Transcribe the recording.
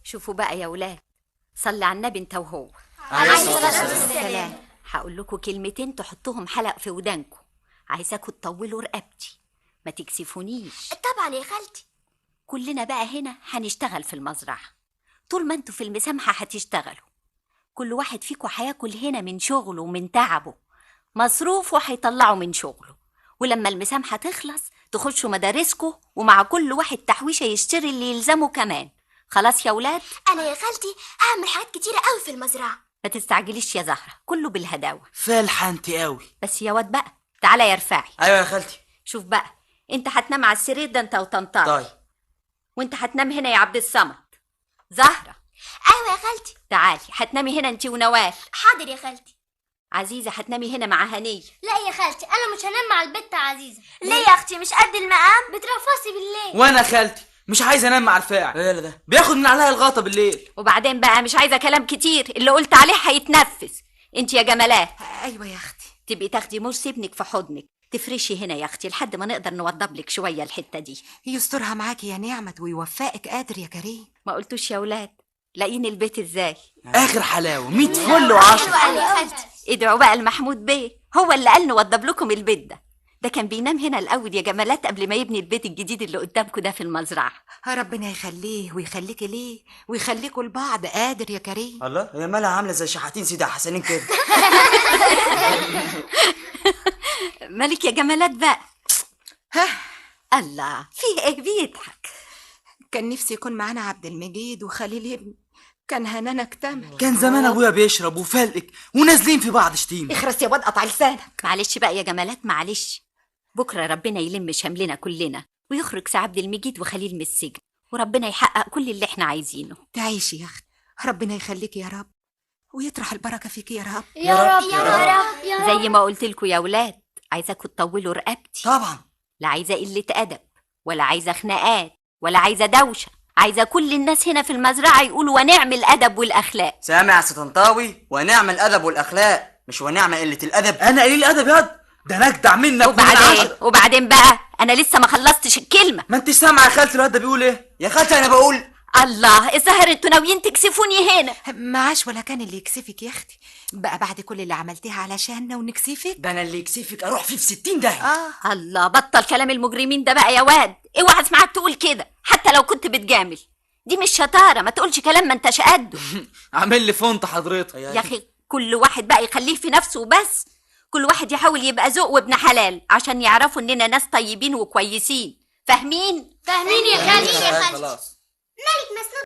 شوفوا بقى يا ولاد، صلي على النبي انت وهو عليه الصلاة والسلام. هقول لكم كلمتين تحطوهم حلق في ودانكم. عايزاكم تطولوا رقبتي، ما تكسفونيش. طبعا يا خالتي. كلنا بقى هنا هنشتغل في المزرعة. طول ما انتوا في المسامحة هتشتغلوا. كل واحد فيكم هياكل هنا من شغله ومن تعبه، مصروفه هيطلعوا من شغله. ولما المسامحة تخلص تخشوا مدارسكم، ومع كل واحد تحويشة يشتري اللي يلزمه كمان. خلاص يا ولاد؟ انا يا خالتي هعمل حاجات كتيرة قوي في المزرعة. ما تستعجليش يا زهرة، كله بالهداوة. فالحة انت قوي. بس يا واد بقى تعالى يا رفاعي. ايوه يا خالتي. شوف بقى، انت هتنام على السرير ده انت وطنطاوي. طيب. وانت هتنام هنا يا عبد الصمد. زهرة ايوه يا خالتي. تعالي هتنامي هنا انت ونوال. حاضر يا خالتي. عزيزة هتنامي هنا مع هنية. لا يا خالتي انا مش هنام مع البت عزيزة. ليه يا اختي؟ مش قد المقام؟ بترفصي بالليل. وانا خالتي مش عايز انام مع رفاعي. ايه ده بياخد من عليها الغطا بالليل. وبعدين بقى مش عايزة كلام كتير، اللي قلت عليه هيتنفذ. انت يا جمالات ايوه يا اختي. تبقي تاخدي مرسي ابنك في حضنك، تفرشي هنا يا اختي لحد ما نقدر نوضب لك شوية الحتة دي. يسترها معاكي يا نعمت ويوفقك قادر يا كريم. ما قلتوش يا ولاد؟ لاقيين البيت ازاي؟ اخر حلاوه 100 فل و10. يا خالتي. ادعوا بقى لمحمود بيه، هو اللي قال نوضب لكم البيت ده كان بينام هنا الاول يا جمالات قبل ما يبني البيت الجديد اللي قدامكم ده في المزرعه. ربنا يخليه ويخليكي ليه ويخليكوا لبعض قادر يا كريم. الله، هي مالها عامله زي شحاتين سيدي حسنين كده. مالك يا جمالات بقى؟ ها، الله، في ايه بيضحك؟ كان نفسي يكون معانا عبد المجيد وخليل ابني، كان هنانا اكتمل. كان زمان ابويا بيشرب وفلقك ونازلين في بعض شتيمه. اخرس يا واد قطع لسانك. معلش بقى يا جمالات معلش، بكره ربنا يلم شملنا كلنا ويخرج سي عبد المجيد وخليل من السجن، وربنا يحقق كل اللي احنا عايزينه. تعيشي يا اختي، ربنا يخليكي يا رب ويطرح البركه فيكي يا رب. يا رب يا رب يا رب. زي ما قلت لكم يا ولاد، عايزاكم تطولوا رقبتي. طبعا. لا عايزه قله ادب، ولا عايزه خناقات، ولا عايزه دوشه. عايزه كل الناس هنا في المزرعه يقولوا ونعم الادب والاخلاق. سامع يا ستنطاوي؟ ونعم الادب والاخلاق، مش ونعم قله الادب. انا قليل الادب ياض، ده انا اجدع منك. وبعدين بقى انا لسه ما خلصتش الكلمه. ما انت سامعه يا خالتي الواد ده بيقول ايه؟ يا خالتي انا بقول الله، الظاهر انتوا ناويين تكسفوني هنا. معاش ولا كان اللي يكسفك يا اختي بقى بعد كل اللي عملتيها علشاننا ونكسفك. ده انا اللي يكسفك اروح فيه في 60 داهيه. الله، بطل كلام المجرمين ده بقى يا واد. اوعى اسمعك تقول كده حتى لو كنت بتجامل، دي مش شطاره. ما تقولش كلام ما انتش قده. عامل لي فونت حضرتك يا اخي كل واحد بقى يخليه في نفسه وبس. كل واحد يحاول يبقى ذوق وابن حلال عشان يعرفوا اننا ناس طيبين وكويسين. فاهمين فاهمين يا خالتي. خلاص. مالك مسنود